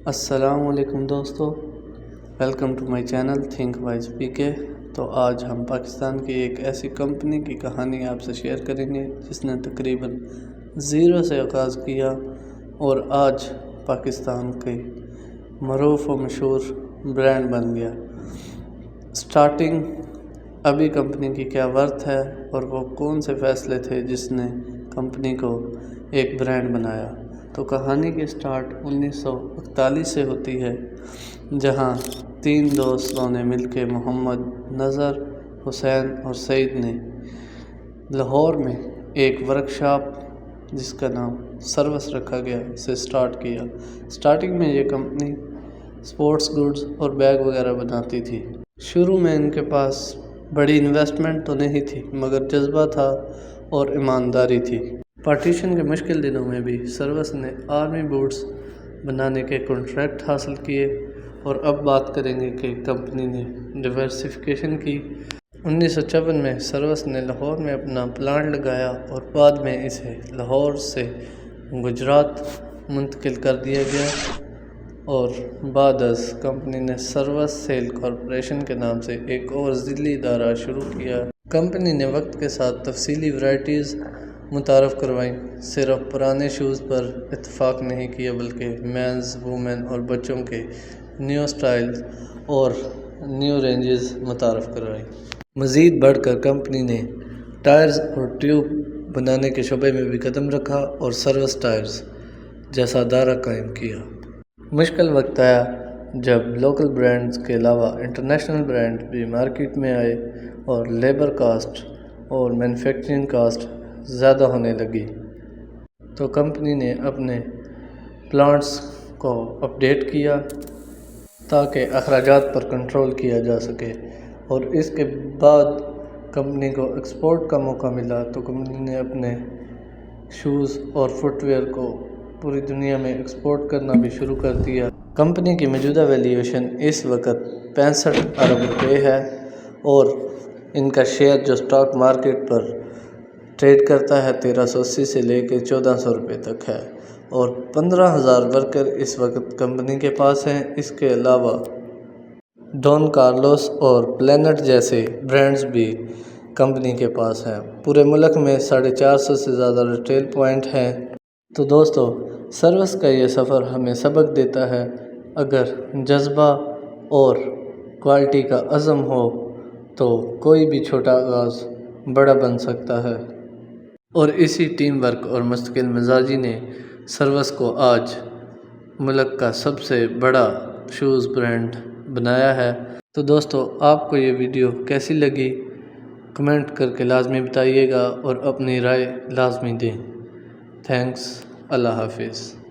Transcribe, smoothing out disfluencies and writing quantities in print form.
السلام علیکم دوستو، welcome to my channel think wise P K. تو آج ہم پاکستان کی ایک ایسی کمپنی کی کہانی آپ سے شیئر کریں گے جس نے تقریباً زیرو سے آغاز کیا اور آج پاکستان کی معروف و مشہور برانڈ بن گیا۔ سٹارٹنگ ابھی کمپنی کی کیا ورتھ ہے اور وہ کون سے فیصلے تھے جس نے کمپنی کو ایک برانڈ بنایا۔ تو کہانی کی سٹارٹ 1941 سے ہوتی ہے، جہاں 3 دوستوں نے مل کے محمد، نذر، حسین اور سعید نے لاہور میں ایک ورکشاپ جس کا نام سروس رکھا گیا سے سٹارٹ کیا۔ سٹارٹنگ میں یہ کمپنی سپورٹس گڈز اور بیگ وغیرہ بناتی تھی۔ شروع میں ان کے پاس بڑی انویسٹمنٹ تو نہیں تھی، مگر جذبہ تھا اور ایمانداری تھی۔ پارٹیشن کے مشکل دنوں میں بھی سروس نے آرمی بوٹس بنانے کے کنٹریکٹ حاصل کیے۔ اور اب بات کریں گے کہ کمپنی نے ڈائیورسفیکیشن کی۔ 1954 میں سروس نے لاہور میں اپنا پلانٹ لگایا اور بعد میں اسے لاہور سے گجرات منتقل کر دیا گیا، اور بعد از کمپنی نے سروس سیل کارپوریشن کے نام سے ایک اور ذیلی ادارہ شروع کیا۔ کمپنی نے وقت کے ساتھ تفصیلی ورائٹیز متعارف کروائیں، صرف پرانے شوز پر اتفاق نہیں کیا بلکہ مینز، وومن اور بچوں کے نیو سٹائلز اور نیو رینجز متعارف کروائیں۔ مزید بڑھ کر کمپنی نے ٹائرز اور ٹیوب بنانے کے شعبے میں بھی قدم رکھا اور سروس ٹائرز جیسا ادارہ قائم کیا۔ مشکل وقت آیا جب لوکل برانڈز کے علاوہ انٹرنیشنل برانڈ بھی مارکیٹ میں آئے اور لیبر کاسٹ اور مینوفیکچرنگ کاسٹ زیادہ ہونے لگی، تو کمپنی نے اپنے پلانٹس کو اپ ڈیٹ کیا تاکہ اخراجات پر کنٹرول کیا جا سکے۔ اور اس کے بعد کمپنی کو ایکسپورٹ کا موقع ملا تو کمپنی نے اپنے شوز اور فٹ ویئر کو پوری دنیا میں ایکسپورٹ کرنا بھی شروع کر دیا۔ کمپنی کی موجودہ ویلیویشن اس وقت 65 ارب روپے ہے اور ان کا شیئر جو سٹاک مارکیٹ پر ٹریڈ کرتا ہے 1380 سے لے کے 1400 روپے تک ہے، اور 15,000 ورکر اس وقت کمپنی کے پاس ہیں۔ اس کے علاوہ ڈون کارلوس اور پلینٹ جیسے برانڈز بھی کمپنی کے پاس ہیں۔ پورے ملک میں 450 سے زیادہ ریٹیل پوائنٹ ہیں۔ تو دوستو، سروس کا یہ سفر ہمیں سبق دیتا ہے، اگر جذبہ اور کوالٹی کا عزم ہو تو کوئی بھی چھوٹا آغاز بڑا بن سکتا ہے۔ اور اسی ٹیم ورک اور مستقل مزاجی نے سروس کو آج ملک کا سب سے بڑا شوز برانڈ بنایا ہے۔ تو دوستو، آپ کو یہ ویڈیو کیسی لگی کمنٹ کر کے لازمی بتائیے گا اور اپنی رائے لازمی دیں۔ تھینکس، اللہ حافظ۔